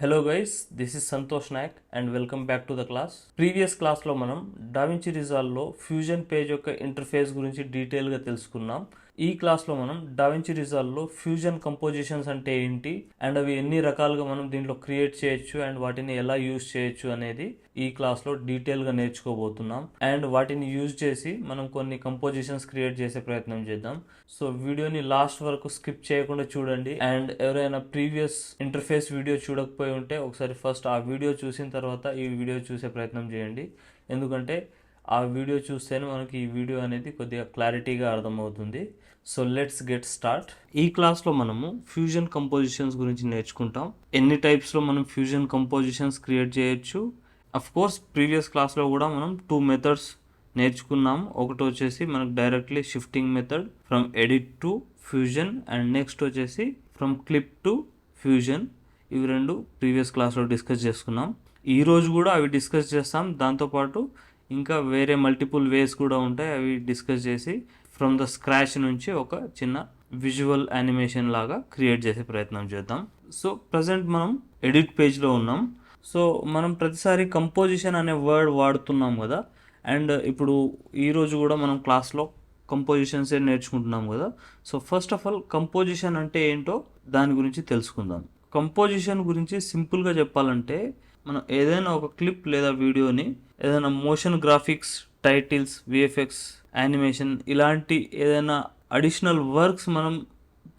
Hello guys, this is Santosh Naik and welcome back to the class. Previous క్లాస్లో మనం డావించి రిజాల్వ్లో fusion page యొక్క interface గురించి డీటెయిల్గా తెలుసుకున్నాం. ఈ క్లాస్లో మనం డావించి రిజాల్వ్లో ఫ్యూజన్ కంపోజిషన్స్ అంటే ఏంటి అండ్ అవి ఎన్ని రకాలుగా మనం దీంట్లో క్రియేట్ చేయొచ్చు అండ్ వాటిని ఎలా యూజ్ చేయొచ్చు అనేది ఈ క్లాస్లో డీటెయిల్గా నేర్చుకోబోతున్నాం. అండ్ వాటిని యూజ్ చేసి మనం కొన్ని కంపోజిషన్స్ క్రియేట్ చేసే ప్రయత్నం చేద్దాం. సో వీడియోని లాస్ట్ వరకు స్కిప్ చేయకుండా చూడండి. అండ్ ఎవరైనా ప్రీవియస్ ఇంటర్ఫేస్ వీడియో చూడకపోయి ఉంటే ఒకసారి ఫస్ట్ ఆ వీడియో చూసిన తర్వాత ఈ వీడియో చూసే ప్రయత్నం చేయండి. ఎందుకంటే ఆ వీడియో చూస్తేనే మనకి ఈ వీడియో అనేది కొద్దిగా క్లారిటీగా అర్థమవుతుంది. So let's get start. ఈ క్లాస్లో మనము ఫ్యూజన్ కంపోజిషన్స్ గురించి నేర్చుకుంటాం. ఎన్ని టైప్స్లో మనం ఫ్యూజన్ కంపోజిషన్స్ క్రియేట్ చేయొచ్చు. అఫ్ కోర్స్ ప్రీవియస్ క్లాస్లో కూడా మనం 2 మెథడ్స్ నేర్చుకున్నాం. ఒకటి వచ్చేసి మనకు directly shifting method from edit to fusion and next వచ్చేసి ఫ్రమ్ క్లిప్ టు ఫ్యూజన్. ఇవి రెండు ప్రీవియస్ క్లాస్లో డిస్కస్ చేసుకున్నాం. ఈరోజు కూడా అవి డిస్కస్ చేస్తాం. దాంతోపాటు ఇంకా వేరే మల్టిపుల్ వేస్ కూడా ఉంటాయి, అవి డిస్కస్ చేసి ఫ్రమ్ ద స్క్రాచ్ నుంచి ఒక చిన్న విజువల్ యానిమేషన్ లాగా క్రియేట్ చేసే ప్రయత్నం చేద్దాం. సో ప్రజెంట్ మనం ఎడిట్ పేజ్లో ఉన్నాం. సో మనం ప్రతిసారి కంపోజిషన్ అనే వర్డ్ వాడుతున్నాం కదా, అండ్ ఇప్పుడు ఈరోజు కూడా మనం క్లాస్లో కంపోజిషన్సే నేర్చుకుంటున్నాం కదా. So first of all composition అంటే ఏంటో దాని గురించి తెలుసుకుందాం. కంపోజిషన్ గురించి సింపుల్గా చెప్పాలంటే మనం ఏదైనా ఒక క్లిప్ లేదా వీడియోని ఏదైనా motion graphics, titles, VFX, animation ఇలాంటి ఏదైనా అడిషనల్ వర్క్స్ మనం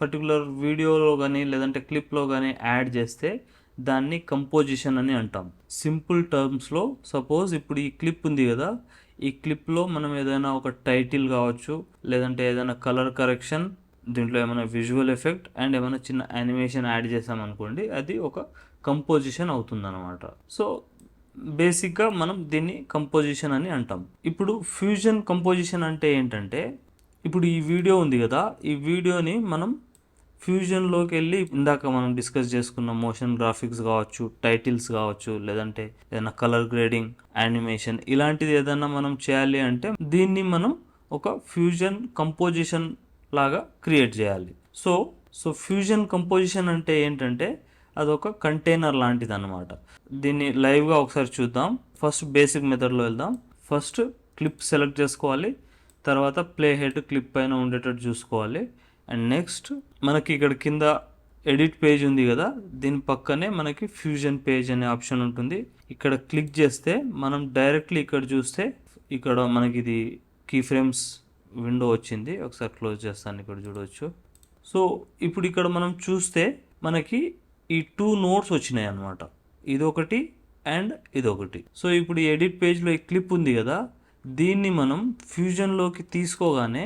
పర్టికులర్ వీడియోలో కానీ లేదంటే క్లిప్లో కానీ యాడ్ చేస్తే దాన్ని కంపోజిషన్ అని అంటాం. సింపుల్ టర్మ్స్లో సపోజ్ ఇప్పుడు ఈ క్లిప్ ఉంది కదా, ఈ క్లిప్లో మనం ఏదైనా ఒక టైటిల్ కావచ్చు లేదంటే ఏదైనా కలర్ కరెక్షన్, దీంట్లో ఏమైనా విజువల్ ఎఫెక్ట్ అండ్ ఏమైనా చిన్న యానిమేషన్ యాడ్ చేసామనుకోండి, అది ఒక కంపోజిషన్ అవుతుందన్నమాట. సో బేసిక్గా మనం దీన్ని కంపోజిషన్ అని అంటాం. ఇప్పుడు ఫ్యూజన్ కంపోజిషన్ అంటే ఏంటంటే, ఇప్పుడు ఈ వీడియో ఉంది కదా, ఈ వీడియోని మనం ఫ్యూజన్లోకి వెళ్ళి ఇందాక మనం డిస్కస్ చేసుకున్న మోషన్ గ్రాఫిక్స్ కావచ్చు, టైటిల్స్ కావచ్చు, లేదంటే ఏదైనా కలర్ గ్రేడింగ్, యానిమేషన్ ఇలాంటిది ఏదైనా మనం చేయాలి అంటే దీన్ని మనం ఒక ఫ్యూజన్ కంపోజిషన్ లాగా క్రియేట్ చేయాలి. సో ఫ్యూజన్ కంపోజిషన్ అంటే ఏంటంటే అదొక కంటైనర్ లాంటిది అన్నమాట. దీన్ని లైవ్గా ఒకసారి చూద్దాం. ఫస్ట్ బేసిక్ మెథడ్లో వెళ్దాం. ఫస్ట్ క్లిప్ సెలెక్ట్ చేసుకోవాలి, తర్వాత ప్లే హెడ్ క్లిప్ పైన ఉండేటట్టు చూసుకోవాలి. అండ్ నెక్స్ట్ మనకి ఇక్కడ కింద ఎడిట్ పేజ్ ఉంది కదా, దీని పక్కనే మనకి ఫ్యూజన్ పేజ్ అనే ఆప్షన్ ఉంటుంది. ఇక్కడ క్లిక్ చేస్తే మనం డైరెక్ట్లీ ఇక్కడ చూస్తే ఇక్కడ మనకి ఇది కీ ఫ్రేమ్స్ విండో వచ్చింది. ఒకసారి క్లోజ్ చేస్తాను, ఇక్కడ చూడవచ్చు. సో ఇప్పుడు ఇక్కడ మనం చూస్తే మనకి ఈ 2 నోట్స్ వచ్చినాయి అన్నమాట, ఇదొకటి అండ్ ఇదొకటి. సో ఇప్పుడు ఈ ఎడిట్ పేజ్లో ఈ క్లిప్ ఉంది కదా, దీన్ని మనం ఫ్యూజన్లోకి తీసుకోగానే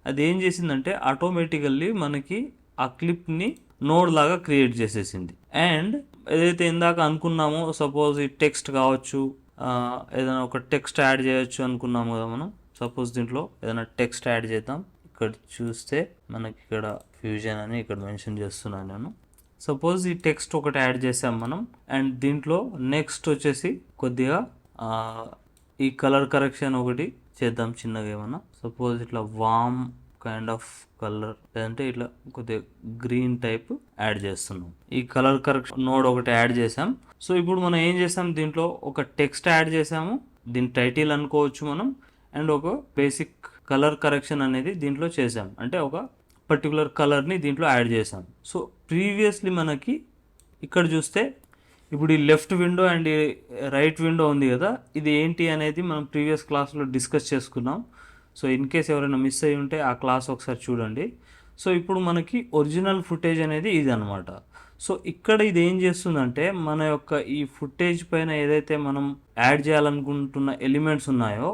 అది ఏం చేసిందంటే ఆటోమేటికల్లీ మనకి ఆ క్లిప్ని నోడ్ లాగా క్రియేట్ చేసేసింది. అండ్ ఏదైతే ఇందాక అనుకున్నామో, సపోజ్ ఈ టెక్స్ట్ కావచ్చు, ఏదైనా ఒక టెక్స్ట్ యాడ్ చేయొచ్చు అనుకున్నాము కదా మనం. సపోజ్ దీంట్లో ఏదైనా టెక్స్ట్ యాడ్ చేద్దాం. ఇక్కడ చూస్తే మనకి ఇక్కడ ఫ్యూజన్ అని ఇక్కడ మెన్షన్ చేస్తున్నాను నేను. సపోజ్ ఈ టెక్స్ట్ ఒకటి యాడ్ చేసాం మనం. అండ్ దీంట్లో నెక్స్ట్ వచ్చేసి కొద్దిగా ఈ కలర్ కరెక్షన్ ఒకటి చేద్దాం చిన్నగా ఏమన్నా. సపోజ్ ఇట్లా వామ్ కైండ్ ఆఫ్ కలర్, లేదంటే ఇట్లా కొద్దిగా గ్రీన్ టైప్ యాడ్ చేస్తున్నాం. ఈ కలర్ కరెక్షన్ నోడ్ ఒకటి యాడ్ చేసాం. సో ఇప్పుడు మనం ఏం చేసాం, దీంట్లో ఒక టెక్స్ట్ యాడ్ చేసాము, దీని టైటిల్ అనుకోవచ్చు మనం. అండ్ ఒక బేసిక్ కలర్ కరెక్షన్ అనేది దీంట్లో చేసాం, అంటే ఒక పర్టికులర్ కలర్ని దీంట్లో యాడ్ చేసాం. సో ప్రీవియస్లీ మనకి ఇక్కడ చూస్తే ఇప్పుడు ఈ లెఫ్ట్ విండో అండ్ ఈ రైట్ విండో ఉంది కదా, ఇది ఏంటి అనేది మనం ప్రీవియస్ క్లాస్లో డిస్కస్ చేసుకున్నాం. సో ఇన్ కేస్ ఎవరైనా మిస్ అయ్యి ఉంటే ఆ క్లాస్ ఒకసారి చూడండి. సో ఇప్పుడు మనకి ఒరిజినల్ ఫుటేజ్ అనేది ఇది అనమాట. సో ఇక్కడ ఇది ఏం చేస్తుందంటే మన యొక్క ఈ ఫుటేజ్ పైన ఏదైతే మనం యాడ్ చేయాలనుకుంటున్న ఎలిమెంట్స్ ఉన్నాయో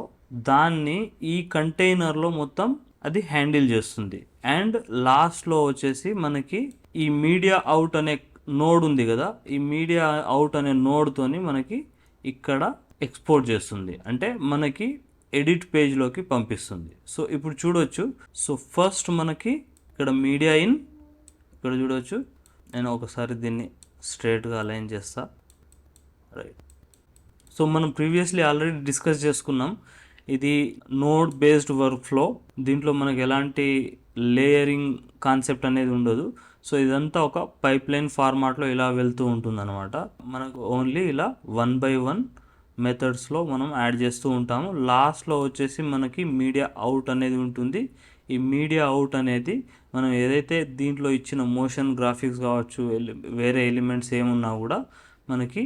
దాన్ని ఈ కంటైనర్లో మొత్తం అది హ్యాండిల్ చేస్తుంది. అండ్ లాస్ట్లో వచ్చేసి మనకి ఈ మీడియా అవుట్ అనే నోడ్ ఉంది కదా, ఈ మీడియా అవుట్ అనే నోడ్తోని మనకి ఇక్కడ ఎక్స్పోర్ట్ చేస్తుంది, అంటే మనకి ఎడిట్ పేజ్లోకి పంపిస్తుంది. సో ఇప్పుడు చూడవచ్చు. సో ఫస్ట్ మనకి ఇక్కడ మీడియా ఇన్, ఇక్కడ చూడవచ్చు. నేను ఒకసారి దీన్ని స్ట్రైట్గా అలైన్ చేస్తా. రైట్. సో మనం ప్రీవియస్లీ ఆల్రెడీ డిస్కస్ చేసుకున్నాం, ఇది నోడ్ బేస్డ్ వర్క్ ఫ్లో. దీంట్లో మనకి ఎలాంటి లేయరింగ్ కాన్సెప్ట్ అనేది ఉండదు. సో ఇదంతా ఒక పైప్ లైన్ ఫార్మాట్లో ఇలా వెళ్తూ ఉంటుంది అనమాట. మనకు ఓన్లీ ఇలా 1 by 1 మెథడ్స్లో మనం యాడ్ చేస్తూ ఉంటాము. లాస్ట్లో వచ్చేసి మనకి మీడియా అవుట్ అనేది ఉంటుంది. ఈ మీడియా అవుట్ అనేది మనం ఏదైతే దీంట్లో ఇచ్చిన మోషన్ గ్రాఫిక్స్ కావచ్చు, వేరే ఎలిమెంట్స్ ఏమున్నా కూడా మనకి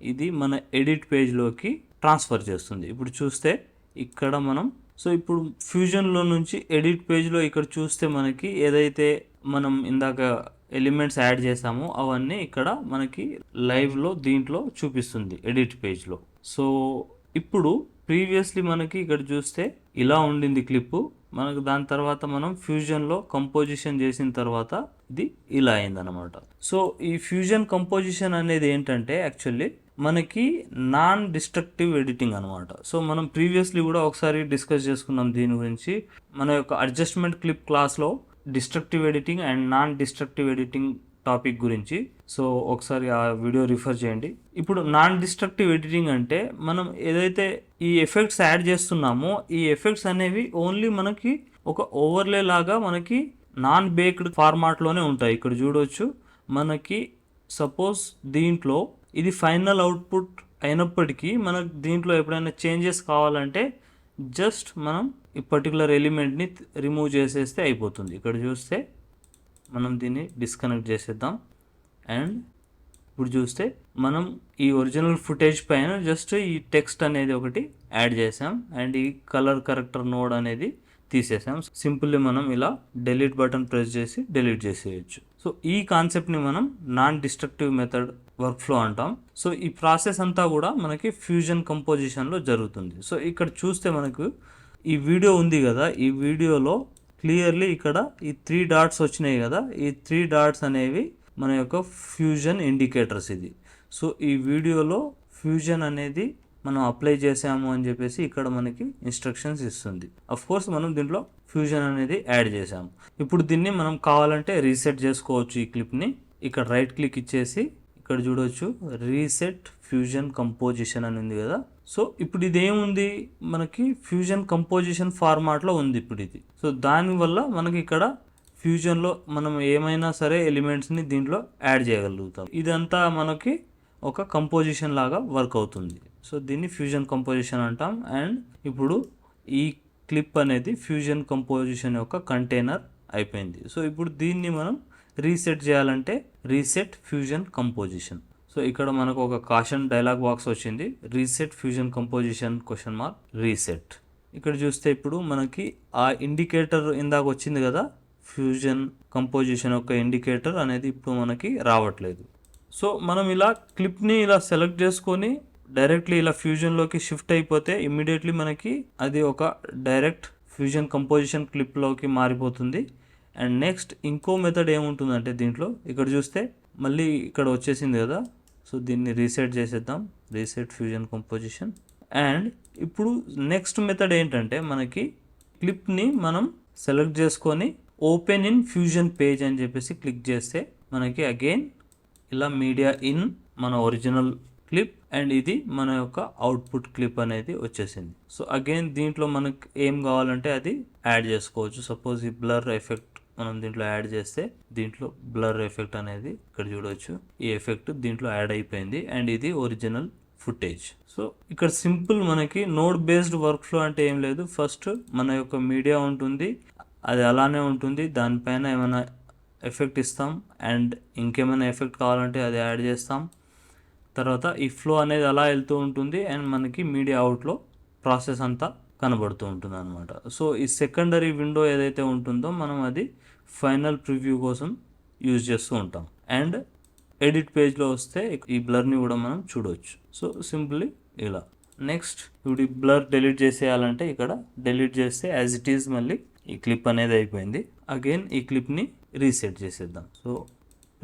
ఇది మన ఎడిట్ పేజ్లోకి ట్రాన్స్ఫర్ చేస్తుంది. ఇప్పుడు చూస్తే ఇక్కడ మనం ఇప్పుడు ఫ్యూజన్లో నుంచి ఎడిట్ పేజ్లో ఇక్కడ చూస్తే మనకి ఏదైతే మనం ఇందాక ఎలిమెంట్స్ యాడ్ చేసామో అవన్నీ ఇక్కడ మనకి లైవ్లో దీంట్లో చూపిస్తుంది ఎడిట్ పేజ్లో. సో ఇప్పుడు ప్రీవియస్లీ మనకి ఇక్కడ చూస్తే ఇలా ఉండింది క్లిప్పు. మనకు దాని తర్వాత మనం ఫ్యూజన్లో కంపోజిషన్ చేసిన తర్వాత ఇది ఇలా అయిందనమాట. సో ఈ ఫ్యూజన్ కంపోజిషన్ అనేది ఏంటంటే యాక్చువల్లీ మనకి నాన్ డిస్ట్రక్టివ్ ఎడిటింగ్ అనమాట. సో మనం ప్రీవియస్లీ కూడా ఒకసారి డిస్కస్ చేసుకున్నాం దీని గురించి. మన యొక్క అడ్జస్ట్మెంట్ క్లిప్ క్లాస్లో destructive editing and non destructive editing topic గురించి. సో ఒకసారి ఆ వీడియో రిఫర్ చేయండి. ఇప్పుడు నాన్ డిస్ట్రక్టివ్ ఎడిటింగ్ అంటే మనం ఏదైతే ఈ ఎఫెక్ట్స్ యాడ్ చేస్తున్నామో ఈ ఎఫెక్ట్స్ అనేవి ఓన్లీ మనకి ఒక ఓవర్లే లాగా మనకి నాన్ బేక్డ్ ఫార్మాట్లోనే ఉంటాయి. ఇక్కడ చూడవచ్చు మనకి సపోజ్ దీంట్లో ఇది ఫైనల్ అవుట్పుట్ అయినప్పటికీ మనకు దీంట్లో ఎప్పుడైనా చేంజెస్ కావాలంటే జస్ట్ మనం ఈ పర్టికులర్ ఎలిమెంట్ని రిమూవ్ చేసేస్తే అయిపోతుంది. ఇక్కడ చూస్తే మనం దీన్ని డిస్కనెక్ట్ చేసేద్దాం. అండ్ ఇప్పుడు చూస్తే మనం ఈ ఒరిజినల్ ఫుటేజ్ పైన జస్ట్ ఈ టెక్స్ట్ అనేది ఒకటి యాడ్ చేసాం అండ్ ఈ కలర్ కరెక్టర్ నోడ్ అనేది తీసేసాం. సింపుల్లీ మనం ఇలా డెలీట్ బటన్ ప్రెస్ చేసి డెలీట్ చేసేయచ్చు. సో ఈ కాన్సెప్ట్ని మనం non destructive method work flow అంటాం. సో ఈ ప్రాసెస్ అంతా కూడా మనకి ఫ్యూజన్ కంపోజిషన్లో జరుగుతుంది. సో ఇక్కడ చూస్తే మనకు ఈ వీడియో ఉంది కదా, ఈ వీడియోలో క్లియర్లీ ఇక్కడ ఈ 3 డాట్స్ వచ్చినాయి కదా, ఈ 3 డాట్స్ అనేవి మన యొక్క ఫ్యూజన్ ఇండికేటర్స్ ఇది. సో ఈ వీడియోలో ఫ్యూజన్ అనేది మనం అప్లై చేసాము అని చెప్పేసి ఇక్కడ మనకి ఇన్స్ట్రక్షన్స్ ఇస్తుంది. అఫ్ కోర్స్ మనం దీంట్లో ఫ్యూజన్ అనేది యాడ్ చేసాము. ఇప్పుడు దీన్ని మనం కావాలంటే రీసెట్ చేసుకోవచ్చు. ఈ క్లిప్ని ఇక్కడ రైట్ క్లిక్ ఇచ్చేసి ఇక్కడ చూడవచ్చు రీసెట్ ఫ్యూజన్ కంపోజిషన్ అని ఉంది కదా. సో ఇప్పుడు ఇది ఏముంది మనకి ఫ్యూజన్ కంపోజిషన్ ఫార్మాట్లో ఉంది ఇప్పుడు ఇది. సో దానివల్ల మనకి ఇక్కడ ఫ్యూజన్లో మనం ఏమైనా సరే ఎలిమెంట్స్ని దీంట్లో యాడ్ చేయగలుగుతాం. ఇదంతా మనకి ఒక కంపోజిషన్ లాగా వర్క్ అవుతుంది. సో దీన్ని ఫ్యూజన్ కంపోజిషన్ అంటాం. అండ్ ఇప్పుడు ఈ క్లిప్ అనేది ఫ్యూజన్ కంపోజిషన్ యొక్క కంటైనర్ అయిపోయింది. సో ఇప్పుడు దీన్ని మనం రీసెట్ చేయాలంటే రీసెట్ ఫ్యూజన్ కంపోజిషన్. సో ఇక్కడ మనకు ఒక కాషన్ డైలాగ్ బాక్స్ వచ్చింది, రీసెట్ ఫ్యూజన్ కంపోజిషన్ ? రీసెట్. ఇక్కడ చూస్తే ఇప్పుడు మనకి ఆ ఇండికేటర్ ఇందాక వచ్చింది కదా, ఫ్యూజన్ కంపోజిషన్ యొక్క ఇండికేటర్ అనేది ఇప్పుడు మనకి రావట్లేదు. సో మనం ఇలా క్లిప్ని ఇలా సెలెక్ట్ చేసుకొని డైరెక్ట్లీ ఇలా ఫ్యూజన్లోకి షిఫ్ట్ అయిపోతే ఇమ్మీడియట్లీ మనకి అది ఒక డైరెక్ట్ ఫ్యూజన్ కంపోజిషన్ క్లిప్లోకి మారిపోతుంది. అండ్ నెక్స్ట్ ఇంకో మెథడ్ ఏముంటుందంటే దీంట్లో ఇక్కడ చూస్తే మళ్ళీ ఇక్కడ వచ్చేసింది కదా. సో దీన్ని రీసెట్ చేసేద్దాం, రీసెట్ ఫ్యూజన్ కంపోజిషన్. అండ్ ఇప్పుడు నెక్స్ట్ మెథడ్ ఏంటంటే మనకి క్లిప్ని మనం సెలెక్ట్ చేసుకొని ఓపెన్ ఇన్ ఫ్యూజన్ పేజ్ అని చెప్పేసి క్లిక్ చేస్తే మనకి అగైన్ ఇలా మీడియా ఇన్ మన ఒరిజినల్ క్లిప్ అండ్ ఇది మన యొక్క అవుట్పుట్ క్లిప్ అనేది వచ్చేసింది. సో అగైన్ దీంట్లో మనకి ఏం కావాలంటే అది యాడ్ చేసుకోవచ్చు. సపోజ్ ఈ బ్లర్ ఎఫెక్ట్ మనం దీంట్లో యాడ్ చేస్తే దీంట్లో బ్లర్ ఎఫెక్ట్ అనేది ఇక్కడ చూడవచ్చు, ఈ ఎఫెక్ట్ దీంట్లో యాడ్ అయిపోయింది అండ్ ఇది ఒరిజినల్ ఫుటేజ్. సో ఇక్కడ సింపుల్ మనకి నోడ్ బేస్డ్ వర్క్ ఫ్లో అంటే ఏం లేదు. ఫస్ట్ మన యొక్క మీడియా ఉంటుంది, అది అలానే ఉంటుంది, దానిపైన ఏమైనా ఎఫెక్ట్ ఇస్తాం అండ్ ఇంకేమైనా ఎఫెక్ట్ కావాలంటే అది యాడ్ చేస్తాం. తర్వాత ఈ ఫ్లో అనేది అలా వెళ్తూ ఉంటుంది అండ్ మనకి మీడియా అవుట్లో ప్రాసెస్ అంతా కనబడుతూ ఉంటుంది అనమాట. సో ఈ సెకండరీ విండో ఏదైతే ఉంటుందో మనం అది ఫైనల్ ప్రివ్యూ కోసం యూజ్ చేస్తూ ఉంటాం. అండ్ ఎడిట్ పేజ్లో వస్తే ఈ బ్లర్ని కూడా మనం చూడవచ్చు. సో సింపుల్లీ ఇలా. నెక్స్ట్ ఇప్పుడు ఈ బ్లర్ డెలీట్ చేసేయాలంటే ఇక్కడ డెలీట్ చేస్తే యాజ్ ఇట్ ఈజ్ మళ్ళీ ఈ క్లిప్ అనేది అయిపోయింది. అగైన్ ఈ క్లిప్ని రీసెట్ చేసేద్దాం. So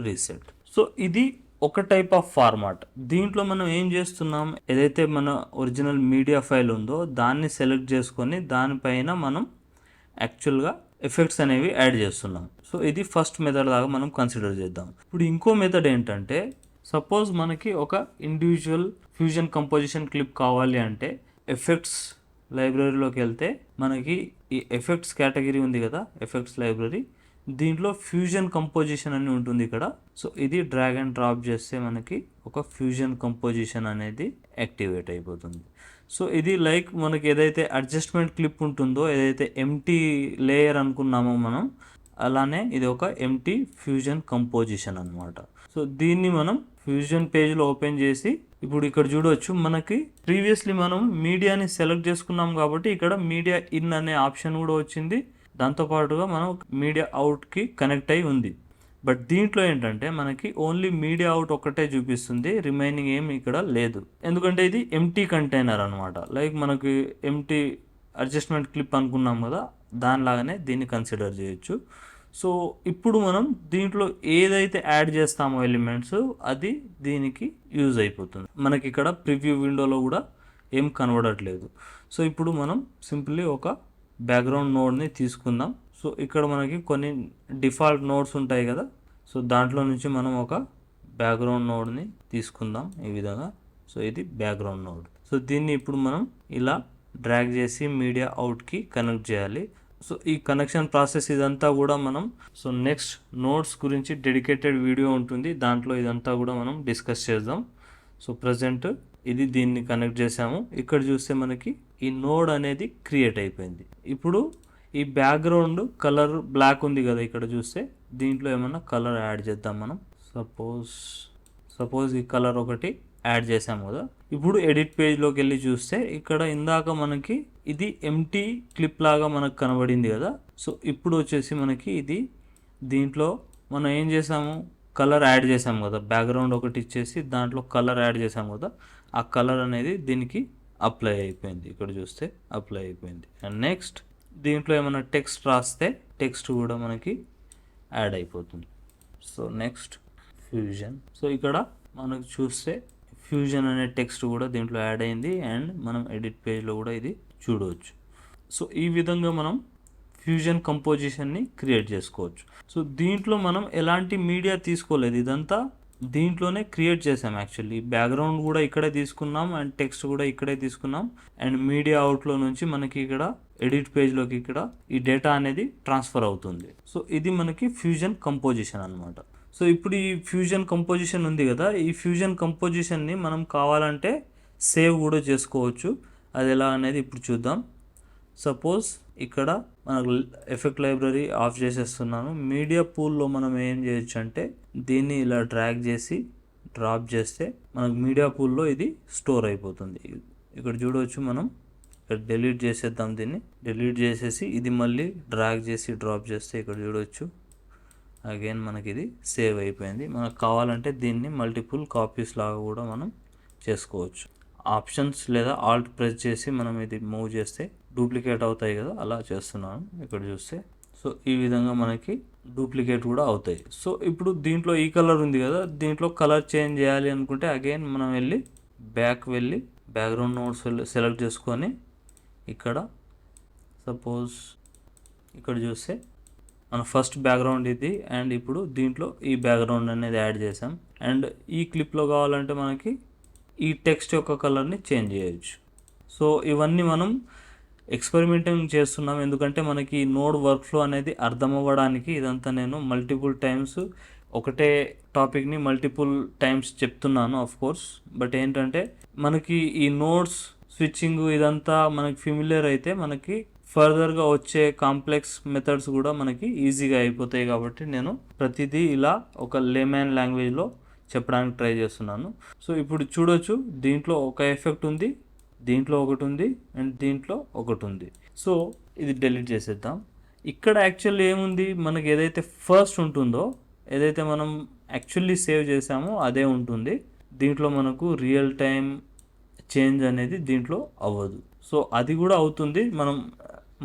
reset. సో ఇది ఒక టైప్ ఆఫ్ ఫార్మాట్. దీంట్లో మనం ఏం చేస్తున్నాం, ఏదైతే మన ఒరిజినల్ మీడియా ఫైల్ ఉందో దాన్ని సెలెక్ట్ చేసుకొని దానిపైన మనం యాక్చువల్గా ఎఫెక్ట్స్ అనేవి యాడ్ చేస్తున్నాం. సో ఇది ఫస్ట్ మెథడ్ లాగా మనం కన్సిడర్ చేద్దాం. ఇప్పుడు ఇంకో మెథడ్ ఏంటంటే సపోజ్ మనకి ఒక ఇండివిజువల్ ఫ్యూజన్ కంపోజిషన్ క్లిప్ కావాలి అంటే ఎఫెక్ట్స్ లైబ్రరీలోకి వెళ్తే మనకి ఈ ఎఫెక్ట్స్ కేటగిరీ ఉంది కదా, ఎఫెక్ట్స్ లైబ్రరీ, దీంట్లో ఫ్యూజన్ కంపోజిషన్ అని ఉంటుంది ఇక్కడ. సో ఇది డ్రాగ్ అండ్ డ్రాప్ చేస్తే మనకి ఒక ఫ్యూజన్ కంపోజిషన్ అనేది యాక్టివేట్ అయిపోతుంది. సో ఇది లైక్ మనకి ఏదైతే అడ్జస్ట్మెంట్ క్లిప్ ఉంటుందో, ఏదైతే ఎంటీ లేయర్ అనుకున్నామో మనం, అలానే ఇది ఒక ఎంటీ ఫ్యూజన్ కంపోజిషన్ అనమాట. సో దీన్ని మనం ఫ్యూజన్ పేజ్లో ఓపెన్ చేసి ఇప్పుడు ఇక్కడ చూడవచ్చు, మనకి ప్రీవియస్లీ మనం మీడియాని సెలెక్ట్ చేసుకున్నాం కాబట్టి ఇక్కడ మీడియా ఇన్ అనే ఆప్షన్ కూడా వచ్చింది. దాంతోపాటుగా మనం మీడియా అవుట్కి కనెక్ట్ అయి ఉంది. బట్ దీంట్లో ఏంటంటే మనకి ఓన్లీ మీడియా అవుట్ ఒక్కటే చూపిస్తుంది, రిమైనింగ్ ఏం ఇక్కడ లేదు. ఎందుకంటే ఇది ఎంటీ కంటైనర్ అనమాట. లైక్ మనకి ఎంటీ అడ్జస్ట్మెంట్ క్లిప్ అనుకున్నాం కదా, దానిలాగానే దీన్ని కన్సిడర్ చేయొచ్చు. సో ఇప్పుడు మనం దీంట్లో ఏదైతే యాడ్ చేస్తామో ఎలిమెంట్స్, అది దీనికి యూజ్ అయిపోతుంది. మనకి ఇక్కడ ప్రివ్యూ విండోలో కూడా ఏం కనబడట్లేదు. సో ఇప్పుడు మనం సింప్లీ ఒక బ్యాక్గ్రౌండ్ నోడ్ని తీసుకుందాం. సో ఇక్కడ మనకి కొన్ని డిఫాల్ట్ నోడ్స్ ఉంటాయి కదా, సో దాంట్లో నుంచి మనం ఒక బ్యాక్గ్రౌండ్ నోడ్ని తీసుకుందాం ఈ విధంగా. సో ఇది బ్యాక్గ్రౌండ్ నోడ్. సో దీన్ని ఇప్పుడు మనం ఇలా డ్రాగ్ చేసి మీడియా అవుట్కి కనెక్ట్ చేయాలి. సో ఈ కనెక్షన్ ప్రాసెస్ ఇదంతా కూడా మనం నెక్స్ట్ నోడ్స్ గురించి డెడికేటెడ్ వీడియో ఉంటుంది, దాంట్లో ఇదంతా కూడా మనం డిస్కస్ చేద్దాం. సో ప్రజెంట్ ఇది దీన్ని కనెక్ట్ చేసాము. ఇక్కడ చూస్తే మనకి ఈ నోడ్ అనేది క్రియేట్ అయిపోయింది. ఇప్పుడు ఈ బ్యాక్గ్రౌండ్ కలర్ బ్లాక్ ఉంది కదా, ఇక్కడ చూస్తే దీంట్లో ఏమన్నా కలర్ యాడ్ చేద్దాం మనం. సపోజ్ ఈ కలర్ ఒకటి యాడ్ చేసాము కదా. ఇప్పుడు ఎడిట్ పేజ్లోకి వెళ్ళి చూస్తే ఇక్కడ ఇందాక మనకి ఇది ఎంటీ క్లిప్ లాగా మనకు కనబడింది కదా. సో ఇప్పుడు వచ్చేసి మనకి ఇది దీంట్లో మనం ఏం చేసాము, కలర్ యాడ్ చేసాము కదా, బ్యాక్గ్రౌండ్ ఒకటి ఇచ్చేసి దాంట్లో కలర్ యాడ్ చేసాము కదా, ఆ కలర్ అనేది దీనికి అప్లై అయిపోయింది. ఇక్కడ చూస్తే అప్లై అయిపోయింది. అండ్ నెక్స్ట్ దీంట్లో ఏమైనా టెక్స్ట్ రాస్తే టెక్స్ట్ కూడా మనకి యాడ్ అయిపోతుంది. So next fusion. సో ఇక్కడ మనకు చూస్తే ఫ్యూజన్ అనే టెక్స్ట్ కూడా దీంట్లో యాడ్ అయింది అండ్ మనం ఎడిట్ పేజ్లో కూడా ఇది చూడవచ్చు. సో ఈ విధంగా మనం ఫ్యూజన్ కంపోజిషన్ని క్రియేట్ చేసుకోవచ్చు. సో దీంట్లో మనం ఎలాంటి మీడియా తీసుకోలేదు, ఇదంతా దీంట్లోనే క్రియేట్ చేసాం. యాక్చువల్లీ బ్యాక్గ్రౌండ్ కూడా ఇక్కడే తీసుకున్నాం అండ్ టెక్స్ట్ కూడా ఇక్కడే తీసుకున్నాం అండ్ మీడియా అవుట్లో నుంచి మనకి ఇక్కడ ఎడిట్ పేజ్లోకి ఇక్కడ ఈ డేటా అనేది ట్రాన్స్ఫర్ అవుతుంది. సో ఇది మనకి ఫ్యూజన్ కంపోజిషన్ అనమాట. సో ఇప్పుడు ఈ ఫ్యూజన్ కంపోజిషన్ ఉంది కదా, ఈ ఫ్యూజన్ కంపోజిషన్ని మనం కావాలంటే సేవ్ కూడా చేసుకోవచ్చు. అది ఎలా అనేది ఇప్పుడు చూద్దాం. సపోజ్ ఇక్కడ మనకు ఎఫెక్ట్ లైబ్రరీ ఆఫ్ చేసేస్తున్నాను. మీడియా పూల్లో మనం ఏం చేయొచ్చు అంటే దీన్ని ఇలా డ్రాగ్ చేసి డ్రాప్ చేస్తే మనకు మీడియా పూల్లో ఇది స్టోర్ అయిపోతుంది. ఇక్కడ చూడవచ్చు, మనం ఇక్కడ డిలీట్ చేసేద్దాం. దీన్ని డిలీట్ చేసేసి ఇది మళ్ళీ డ్రాగ్ చేసి డ్రాప్ చేస్తే ఇక్కడ చూడవచ్చు అగైన్ మనకి ఇది సేవ్ అయిపోయింది. మనకు కావాలంటే దీన్ని మల్టిపుల్ కాపీస్ లాగా కూడా మనం చేసుకోవచ్చు. ఆప్షన్స్ లేదా ఆల్ట్ ప్రెస్ చేసి మనం ఇది మూవ్ చేస్తే డూప్లికేట్ అవుతాయి కదా, అలా చేస్తున్నాను ఇక్కడ చూస్తే. సో ఈ విధంగా మనకి డూప్లికేట్ కూడా అవుతాయి. సో ఇప్పుడు దీంట్లో ఈ కలర్ ఉంది కదా, దీంట్లో కలర్ చేంజ్ చేయాలి అనుకుంటే అగైన్ మనం వెళ్ళి బ్యాక్గ్రౌండ్ నోట్స్ సెలెక్ట్ చేసుకొని ఇక్కడ సపోజ్ ఇక్కడ చూస్తే మన ఫస్ట్ బ్యాక్గ్రౌండ్ ఇది అండ్ ఇప్పుడు దీంట్లో ఈ బ్యాక్గ్రౌండ్ అనేది యాడ్ చేసాం. అండ్ ఈ క్లిప్లో కావాలంటే మనకి ఈ టెక్స్ట్ యొక్క కలర్ని చేంజ్ చేయొచ్చు. సో ఇవన్నీ మనం ఎక్స్పెరిమెంటింగ్ చేస్తున్నాం, ఎందుకంటే మనకి నోడ్ వర్క్ ఫ్లో అనేది అర్థం అవ్వడానికి. ఇదంతా నేను మల్టిపుల్ టైమ్స్ ఒకటే టాపిక్ని మల్టిపుల్ టైమ్స్ చెప్తున్నాను ఆఫ్ కోర్స్. బట్ ఏంటంటే మనకి ఈ నోడ్స్ స్విచ్చింగ్ ఇదంతా మనకి ఫెమిలియర్ అయితే మనకి ఫర్దర్గా వచ్చే కాంప్లెక్స్ మెథడ్స్ కూడా మనకి ఈజీగా అయిపోతాయి. కాబట్టి నేను ప్రతిదీ ఇలా ఒక లేమ్యాన్ లాంగ్వేజ్లో చెప్పడానికి ట్రై చేస్తున్నాను. సో ఇప్పుడు చూడొచ్చు, దీంట్లో ఒక ఎఫెక్ట్ ఉంది, దీంట్లో ఒకటి ఉంది అండ్ దీంట్లో ఒకటి ఉంది. సో ఇది డిలీట్ చేసేద్దాం. ఇక్కడ యాక్చువల్లీ ఏముంది, మనకి ఏదైతే ఫస్ట్ ఉంటుందో, ఏదైతే మనం యాక్చువల్లీ సేవ్ చేసామో అదే ఉంటుంది. దీంట్లో మనకు రియల్ టైం చేంజ్ అనేది దీంట్లో అవ్వదు. సో అది కూడా అవుతుంది, మనం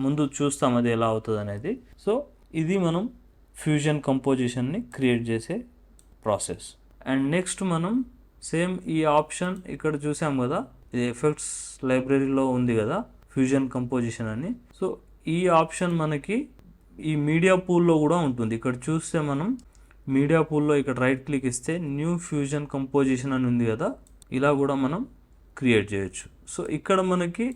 ముందు చూస్తాం అది ఎలా అవుతుంది అనేది. సో ఇది మనం ఫ్యూజన్ కంపోజిషన్ని క్రియేట్ చేసే ప్రాసెస్. అండ్ నెక్స్ట్ మనం సేమ్ ఈ ఆప్షన్ ఇక్కడ చూసాం కదా, ఇది ఎఫెక్ట్స్ లైబ్రరీలో ఉంది కదా ఫ్యూజన్ కంపోజిషన్ అని. సో ఈ ఆప్షన్ మనకి ఈ మీడియా పూల్లో కూడా ఉంటుంది. ఇక్కడ చూస్తే మనం మీడియా పూల్లో ఇక్కడ రైట్ క్లిక్ ఇస్తే న్యూ ఫ్యూజన్ కంపోజిషన్ అని ఉంది కదా, ఇలా కూడా మనం క్రియేట్ చేయొచ్చు. సో ఇక్కడ మనకి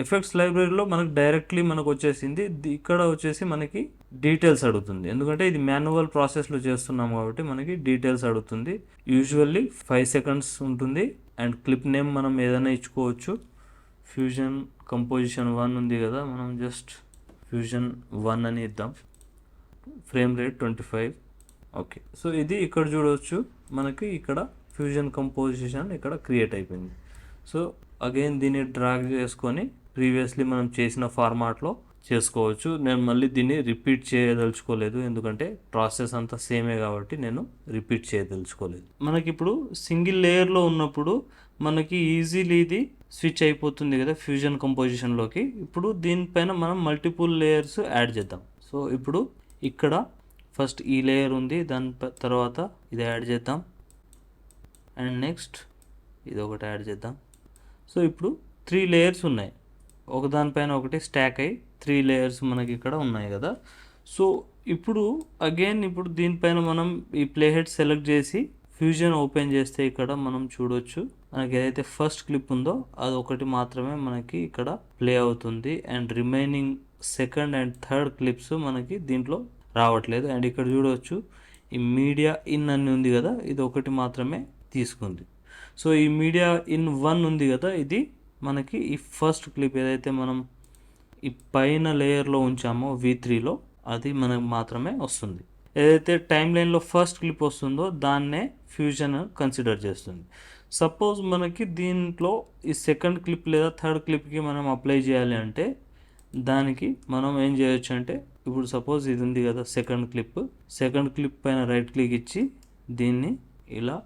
ఎఫెక్ట్స్ లైబ్రరీలో మనకు డైరెక్ట్లీ మనకు వచ్చేసింది. ఇక్కడ వచ్చేసి మనకి డీటెయిల్స్ అడుగుతుంది, ఎందుకంటే ఇది మాన్యువల్ ప్రాసెస్లో చేస్తున్నాం కాబట్టి మనకి డీటెయిల్స్ అడుగుతుంది. యూజువల్లీ 5 seconds ఉంటుంది. అండ్ క్లిప్ నేమ్ మనం ఏదైనా ఇచ్చుకోవచ్చు. ఫ్యూజన్ కంపోజిషన్ 1 ఉంది కదా, మనం జస్ట్ ఫ్యూజన్ 1 అని ఇద్దాం. Frame rate 25. ఓకే, సో ఇది ఇక్కడ చూడవచ్చు మనకి ఇక్కడ ఫ్యూజన్ కంపోజిషన్ ఇక్కడ క్రియేట్ అయిపోయింది. సో అగైన్ దీన్ని డ్రాగ్ చేసుకొని ప్రీవియస్లీ మనం చేసిన ఫార్మాట్లో చేసుకోవచ్చు. నేను మళ్ళీ దీన్ని రిపీట్ చేయదలుచుకోలేదు, ఎందుకంటే ప్రాసెస్ అంతా సేమే కాబట్టి నేను రిపీట్ చేయదలుచుకోలేదు. మనకి ఇప్పుడు సింగిల్ లేయర్లో ఉన్నప్పుడు మనకి ఈజీలీ ఇది స్విచ్ అయిపోతుంది కదా ఫ్యూజన్ కంపోజిషన్లోకి. ఇప్పుడు దీనిపైన మనం మల్టిపుల్ లేయర్స్ యాడ్ చేద్దాం. సో ఇప్పుడు ఇక్కడ ఫస్ట్ ఈ లేయర్ ఉంది, దాని తర్వాత ఇది యాడ్ చేద్దాం. అండ్ నెక్స్ట్ ఇది ఒకటి యాడ్ చేద్దాం. సో ఇప్పుడు 3 layers ఉన్నాయి, ఒకదానిపైన ఒకటి స్టాక్ అయ్యి 3 layers మనకి ఇక్కడ ఉన్నాయి కదా. సో ఇప్పుడు అగైన్ ఇప్పుడు దీనిపైన మనం ఈ ప్లే హెడ్ సెలెక్ట్ చేసి ఫ్యూజన్ ఓపెన్ చేస్తే ఇక్కడ మనం చూడొచ్చు మనకి ఏదైతే ఫస్ట్ క్లిప్ ఉందో అది ఒకటి మాత్రమే మనకి ఇక్కడ ప్లే అవుతుంది. And remaining second and third clips మనకి దీంట్లో రావట్లేదు. అండ్ ఇక్కడ చూడవచ్చు ఈ మీడియా ఇన్ అని ఉంది కదా, ఇది ఒకటి మాత్రమే తీసుకుంది. సో ఈ మీడియా ఇన్ 1 ఉంది కదా, ఇది మనకి ఈ ఫస్ట్ క్లిప్ ఏదైతే మనం ఈ పైన లేయర్లో ఉంచామో V3లో అది మనకు మాత్రమే వస్తుంది. ఏదైతే టైం లైన్లో ఫస్ట్ క్లిప్ వస్తుందో దాన్నే ఫ్యూజన్ కన్సిడర్ చేస్తుంది. సపోజ్ మనకి దీంట్లో ఈ సెకండ్ క్లిప్ లేదా థర్డ్ క్లిప్కి మనం అప్లై చేయాలి అంటే దానికి మనం ఏం చేయొచ్చు అంటే, ఇప్పుడు సపోజ్ ఇది ఉంది కదా సెకండ్ క్లిప్ పైన రైట్ క్లిక్ ఇచ్చి దీన్ని ఇలా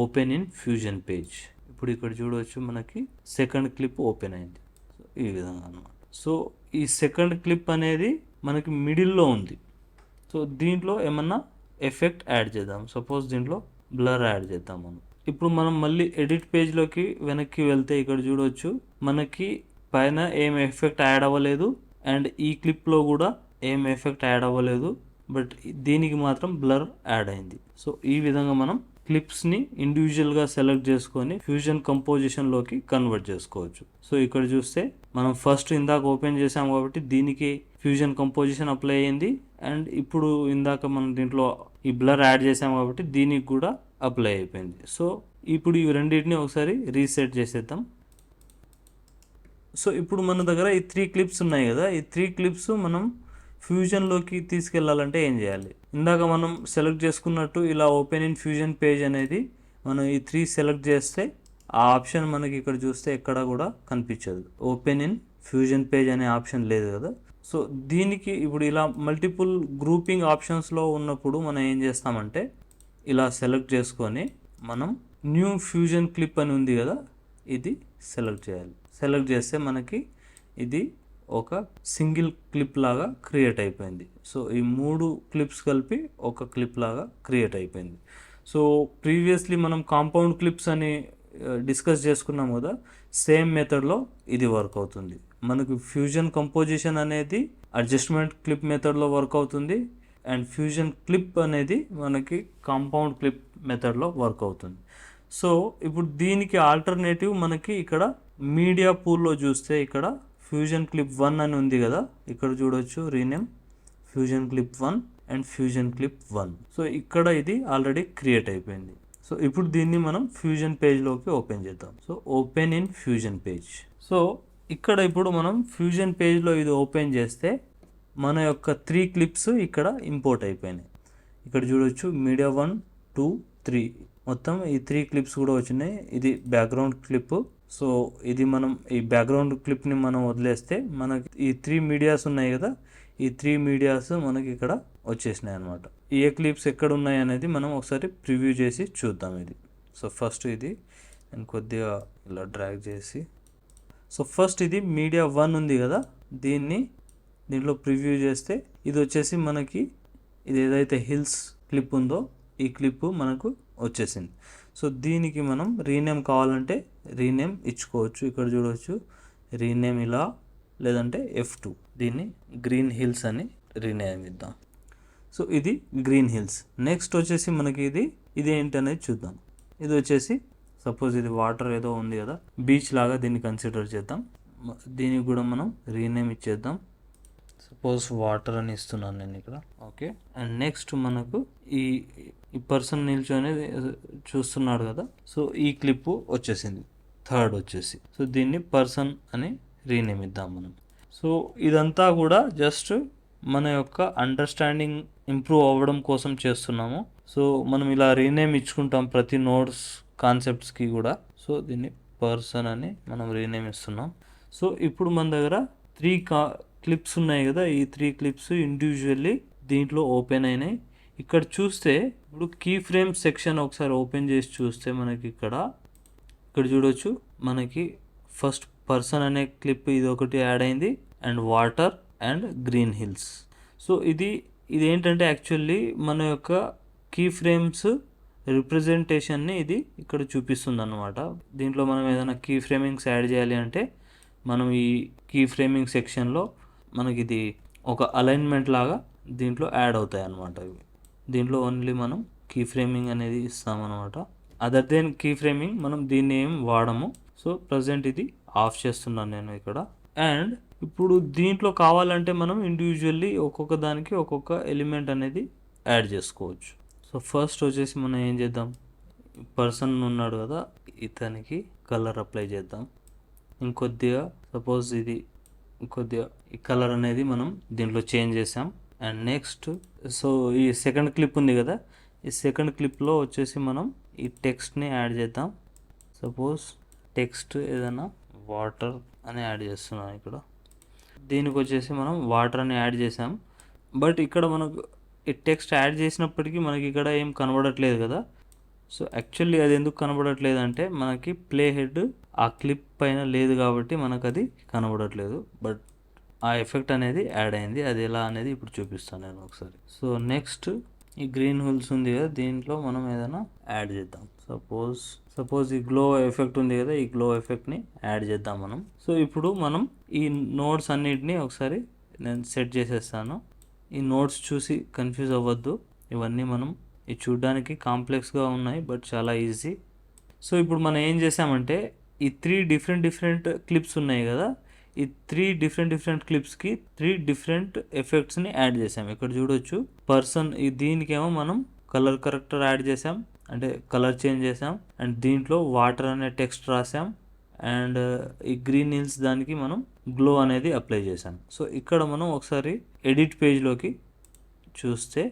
ఓపెన్ ఇన్ ఫ్యూజన్ పేజ్. ఇప్పుడు ఇక్కడ చూడవచ్చు మనకి సెకండ్ క్లిప్ ఓపెన్ అయింది. సో ఈ విధంగా అన్నమాట. సో ఈ సెకండ్ క్లిప్ అనేది మనకి మిడిల్లో ఉంది. సో దీంట్లో ఏమన్నా ఎఫెక్ట్ యాడ్ చేద్దాం. సపోజ్ దీంట్లో బ్లర్ యాడ్ చేద్దాం మనం. ఇప్పుడు మనం మళ్ళీ ఎడిట్ పేజ్లోకి వెనక్కి వెళ్తే ఇక్కడ చూడవచ్చు మనకి పైన ఏం ఎఫెక్ట్ యాడ్ అవ్వలేదు అండ్ ఈ క్లిప్లో కూడా ఏం ఎఫెక్ట్ యాడ్ అవ్వలేదు, బట్ దీనికి మాత్రం బ్లర్ యాడ్ అయింది. సో ఈ విధంగా మనం క్లిప్స్ని ఇండివిజువల్గా సెలెక్ట్ చేసుకొని ఫ్యూజన్ కంపోజిషన్లోకి కన్వర్ట్ చేసుకోవచ్చు. సో ఇక్కడ చూస్తే మనం ఫస్ట్ ఇందాక ఓపెన్ చేసాం కాబట్టి దీనికి ఫ్యూజన్ కంపోజిషన్ అప్లై అయ్యింది. అండ్ ఇప్పుడు ఇందాక మనం దీంట్లో ఈ బ్లర్ యాడ్ చేసాం కాబట్టి దీనికి కూడా అప్లై అయిపోయింది. సో ఇప్పుడు ఈ రెండింటిని ఒకసారి రీసెట్ చేసేద్దాం. సో ఇప్పుడు మన దగ్గర ఈ 3 క్లిప్స్ ఉన్నాయి కదా, ఈ 3 క్లిప్స్ మనం ఫ్యూజన్లోకి తీసుకెళ్ళాలంటే ఏం చేయాలి? ఇందాక మనం సెలెక్ట్ చేసుకున్నట్టు ఇలా ఓపెన్ ఇన్ ఫ్యూజన్ పేజ్ అనేది మనం ఈ 3 సెలెక్ట్ చేస్తే ఆ ఆప్షన్ మనకి ఇక్కడ చూస్తే ఎక్కడ కూడా కనిపించదు. ఓపెన్ ఇన్ ఫ్యూజన్ పేజ్ అనే ఆప్షన్ లేదు కదా. సో దీనికి ఇప్పుడు ఇలా మల్టిపుల్ గ్రూపింగ్ ఆప్షన్స్లో ఉన్నప్పుడు మనం ఏం చేస్తామంటే ఇలా సెలెక్ట్ చేసుకొని మనం న్యూ ఫ్యూజన్ క్లిప్ అని ఉంది కదా, ఇది సెలెక్ట్ చేయాలి. సెలెక్ట్ చేస్తే మనకి ఇది ఒక సింగిల్ క్లిప్ లాగా క్రియేట్ అయిపోయింది. సో ఈ 3 క్లిప్స్ కలిపి ఒక క్లిప్ లాగా క్రియేట్ అయిపోయింది. సో ప్రీవియస్లీ మనం కాంపౌండ్ క్లిప్స్ అని డిస్కస్ చేసుకున్నాం కదా, సేమ్ మెథడ్లో ఇది వర్క్ అవుతుంది. మనకు ఫ్యూజన్ కంపోజిషన్ అనేది అడ్జస్ట్మెంట్ క్లిప్ మెథడ్లో వర్క్ అవుతుంది అండ్ ఫ్యూజన్ క్లిప్ అనేది మనకి కాంపౌండ్ క్లిప్ మెథడ్లో వర్క్ అవుతుంది. సో ఇప్పుడు దీనికి ఆల్టర్నేటివ్ మనకి ఇక్కడ మీడియా పూల్లో చూస్తే ఇక్కడ ఫ్యూజన్ క్లిప్ 1 అని ఉంది కదా, ఇక్కడ చూడొచ్చు rename fusion clip 1 and fusion clip 1. So ఇక్కడ ఇది ఆల్రెడీ క్రియేట్ అయిపోయింది. సో ఇప్పుడు దీన్ని మనం ఫ్యూజన్ పేజ్లోకి ఓపెన్ చేద్దాం. So open in fusion page. So ఇక్కడ ఇప్పుడు మనం ఫ్యూజన్ పేజ్లో ఇది ఓపెన్ చేస్తే మన యొక్క 3 క్లిప్స్ ఇక్కడ ఇంపోర్ట్ అయిపోయినాయి. ఇక్కడ చూడొచ్చు మీడియా 1, 2, 3 మొత్తం ఈ 3 క్లిప్స్ కూడా వచ్చినాయి. ఇది బ్యాక్గ్రౌండ్ క్లిప్. సో ఇది మనం ఈ బ్యాక్గ్రౌండ్ క్లిప్ని మనం వదిలేస్తే మనకి ఈ 3 మీడియాస్ ఉన్నాయి కదా, ఈ 3 మీడియాస్ మనకి ఇక్కడ వచ్చేసినాయి అనమాట. ఏ క్లిప్స్ ఎక్కడ ఉన్నాయి అనేది మనం ఒకసారి ప్రివ్యూ చేసి చూద్దాం ఇది. సో ఫస్ట్ ఇది నేను కొద్దిగా ఇలా డ్రాగ్ చేసి, సో ఫస్ట్ ఇది మీడియా 1 ఉంది కదా, దీంట్లో ప్రివ్యూ చేస్తే ఇది వచ్చేసి మనకి ఇది ఏదైతే హిల్స్ క్లిప్ ఉందో ఈ క్లిప్ మనకు వచ్చేసింది. సో దీనికి మనం రీనేమ్ కావాలంటే రీనేమ్ ఇచ్చుకోవచ్చు. ఇక్కడ చూడవచ్చు రీనేమ్ ఇలా, లేదంటే F2, దీన్ని గ్రీన్ హిల్స్ అని రీనేమ్ ఇద్దాం. సో ఇది గ్రీన్ హిల్స్. నెక్స్ట్ వచ్చేసి మనకి ఇది ఏంటనేది చూద్దాం. ఇది వచ్చేసి సపోజ్ ఇది వాటర్ ఏదో ఉంది కదా, బీచ్ లాగా దీన్ని కన్సిడర్ చేద్దాం. దీనికి కూడా మనం రీనేమ్ ఇచ్చేద్దాం. సపోజ్ వాటర్ అని ఇస్తున్నాను నేను ఇక్కడ. ఓకే, అండ్ నెక్స్ట్ మనకు ఈ పర్సన్ నిల్చొని చూస్తున్నాడు కదా, సో ఈ క్లిప్ వచ్చేసింది, థర్డ్ వచ్చేసి. సో దీన్ని పర్సన్ అని రీనేమ్ ఇద్దాం మనం. సో ఇదంతా కూడా జస్ట్ మన యొక్క అండర్స్టాండింగ్ ఇంప్రూవ్ అవ్వడం కోసం చేస్తున్నాము. సో మనం ఇలా రీనేమ్ ఇచ్చుకుంటాం ప్రతి నోట్స్ కాన్సెప్ట్స్కి కూడా. సో దీన్ని పర్సన్ అని మనం రీనేమ్ ఇస్తున్నాం. సో ఇప్పుడు మన దగ్గర 3 క్లిప్స్ ఉన్నాయి కదా, ఈ 3 క్లిప్స్ ఇండివిజువల్లీ దీంట్లో ఓపెన్ అయినాయి. ఇక్కడ చూస్తే ఇప్పుడు కీ ఫ్రేమ్ సెక్షన్ ఒకసారి ఓపెన్ చేసి చూస్తే మనకి ఇక్కడ చూడొచ్చు, మనకి ఫస్ట్ పర్సన్ అనే క్లిప్ ఇది ఒకటి యాడ్ అయింది, and water and green hills. So ఇది ఏంటంటే యాక్చువల్లీ మన యొక్క కీ ఫ్రేమ్స్ రిప్రజెంటేషన్ని ఇది ఇక్కడ చూపిస్తుంది అన్నమాట. దీంట్లో మనం ఏదైనా కీ ఫ్రేమింగ్స్ యాడ్ చేయాలి అంటే మనం ఈ కీ ఫ్రేమింగ్ సెక్షన్లో మనకి ఇది ఒక అలైన్మెంట్ లాగా దీంట్లో యాడ్ అవుతాయి అన్నమాట. ఇవి దీంట్లో ఓన్లీ మనం కీ ఫ్రేమింగ్ అనేది ఇస్తామన్నమాట. అదర్ దెన్ కీ ఫ్రేమింగ్ మనం దీన్ని ఏం వాడము. సో ప్రజెంట్ ఇది ఆఫ్ చేస్తున్నాను నేను ఇక్కడ. అండ్ ఇప్పుడు దీంట్లో కావాలంటే మనం ఇండివిజువల్లీ ఒక్కొక్క దానికి ఒక్కొక్క ఎలిమెంట్ అనేది యాడ్ చేసుకోవచ్చు. సో ఫస్ట్ వచ్చేసి మనం ఏం చేద్దాం, పర్సన్ ఉన్నాడు కదా, ఇతనికి కలర్ అప్లై చేద్దాం. ఇంకొద్దిగా సపోజ్ ఇది కొద్దిగా ఈ కలర్ అనేది మనం దీంట్లో చేంజ్ చేసాం. అండ్ నెక్స్ట్ సో ఈ సెకండ్ క్లిప్ ఉంది కదా, ఈ సెకండ్ క్లిప్లో వచ్చేసి మనం ఈ టెక్స్ట్ని యాడ్ చేద్దాం. సపోజ్ టెక్స్ట్ ఏదైనా వాటర్ అని యాడ్ చేస్తున్నాం ఇక్కడ. దీనికి వచ్చేసి మనం వాటర్ అని యాడ్ చేసాం. బట్ ఇక్కడ మనకు ఈ టెక్స్ట్ యాడ్ చేసినప్పటికీ మనకి ఇక్కడ ఏం కనబడట్లేదు కదా. సో యాక్చువల్లీ అది ఎందుకు కనబడట్లేదు అంటే మనకి ప్లే హెడ్ ఆ క్లిప్ పైన లేదు కాబట్టి మనకు అది కనబడట్లేదు. బట్ ఆ ఎఫెక్ట్ అనేది యాడ్ అయింది, అది ఎలా అనేది ఇప్పుడు చూపిస్తాను నేను ఒకసారి. సో నెక్స్ట్ ఈ గ్రీన్ హుల్స్ ఉంది కదా, దీంట్లో మనం ఏదైనా యాడ్ చేద్దాం. సపోజ్ ఈ గ్లో ఎఫెక్ట్ ఉంది కదా, ఈ గ్లో ఎఫెక్ట్ని యాడ్ చేద్దాం మనం. సో ఇప్పుడు మనం ఈ నోట్స్ అన్నిటిని ఒకసారి నేను సెట్ చేసేస్తాను. ఈ నోట్స్ చూసి కన్ఫ్యూజ్ అవ్వద్దు, ఇవన్నీ మనం ఇది చూడడానికి కాంప్లెక్స్గా ఉన్నాయి బట్ చాలా ఈజీ. సో ఇప్పుడు మనం ఏం చేసామంటే ఈ 3 డిఫరెంట్ క్లిప్స్ ఉన్నాయి కదా, ఈ 3 డిఫరెంట్ క్లిప్స్కి 3 డిఫరెంట్ ఎఫెక్ట్స్ని యాడ్ చేసాం. ఇక్కడ చూడొచ్చు పర్సన్, దీనికేమో మనం కలర్ కరెక్టర్ యాడ్ చేసాం, అంటే కలర్ చేంజ్ చేసాం. అండ్ దీంట్లో వాటర్ అనే టెక్స్ట్ రాసాం. అండ్ ఈ గ్రీన్ హిల్స్ దానికి మనం గ్లో అనేది అప్లై చేసాం. సో ఇక్కడ మనం ఒకసారి ఎడిట్ పేజ్లోకి చూస్తే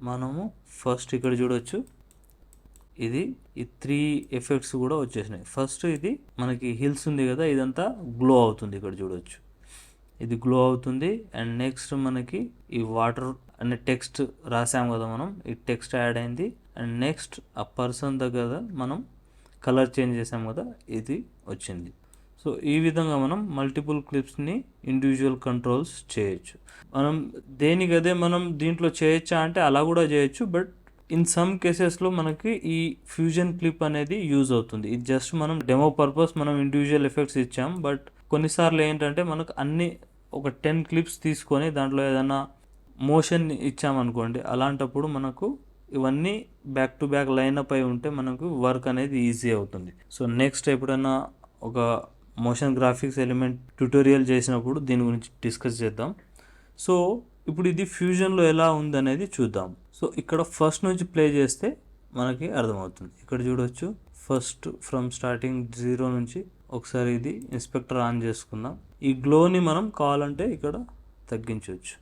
మనము ఫస్ట్ ఇక్కడ చూడొచ్చు, ఇది ఈ 3 ఎఫెక్ట్స్ కూడా వచ్చేసినాయి. ఫస్ట్ ఇది మనకి హిల్స్ ఉంది కదా, ఇదంతా గ్లో అవుతుంది, ఇక్కడ చూడొచ్చు ఇది గ్లో అవుతుంది. అండ్ నెక్స్ట్ మనకి ఈ వాటర్ అనే టెక్స్ట్ రాసాం కదా మనం, ఈ టెక్స్ట్ యాడ్ అయింది. అండ్ నెక్స్ట్ ఆ పర్సన్ దగ్గర మనం కలర్ చేంజ్ చేసాం కదా, ఇది వచ్చింది. సో ఈ విధంగా మనం మల్టిపుల్ క్లిప్స్ని ఇండివిజువల్ కంట్రోల్స్ చేయొచ్చు. మనం దేనికదే మనం దీంట్లో చేయొచ్చా అంటే అలా కూడా చేయొచ్చు. బట్ ఇన్ సమ్ కేసెస్లో మనకి ఈ ఫ్యూజన్ క్లిప్ అనేది యూజ్ అవుతుంది. ఇది జస్ట్ మనం డెమో పర్పస్ మనం ఇండివిజువల్ ఎఫెక్ట్స్ ఇచ్చాం. బట్ కొన్నిసార్లు ఏంటంటే మనకు అన్ని ఒక 10 క్లిప్స్ తీసుకొని దాంట్లో ఏదైనా మోషన్ ఇచ్చామనుకోండి, అలాంటప్పుడు మనకు ఇవన్నీ back to back line up అయి ఉంటే మనకు వర్క్ అనేది ఈజీ అవుతుంది. సో నెక్స్ట్ ఎప్పుడైనా ఒక మోషన్ గ్రాఫిక్స్ ఎలిమెంట్ ట్యూటోరియల్ చేసినప్పుడు దీని గురించి డిస్కస్ చేద్దాం. సో ఇప్పుడు ఇది ఫ్యూజన్లో ఎలా ఉందనేది చూద్దాం. సో ఇక్కడ ఫస్ట్ నుంచి ప్లే చేస్తే మనకి అర్థమవుతుంది. ఇక్కడ చూడొచ్చు ఫస్ట్ ఫ్రమ్ స్టార్టింగ్ 0 నుంచి ఒకసారి ఇది ఇన్స్పెక్టర్ ఆన్ చేసుకుందాం. ఈ గ్లోని మనం కావాలంటే ఇక్కడ తగ్గించవచ్చు.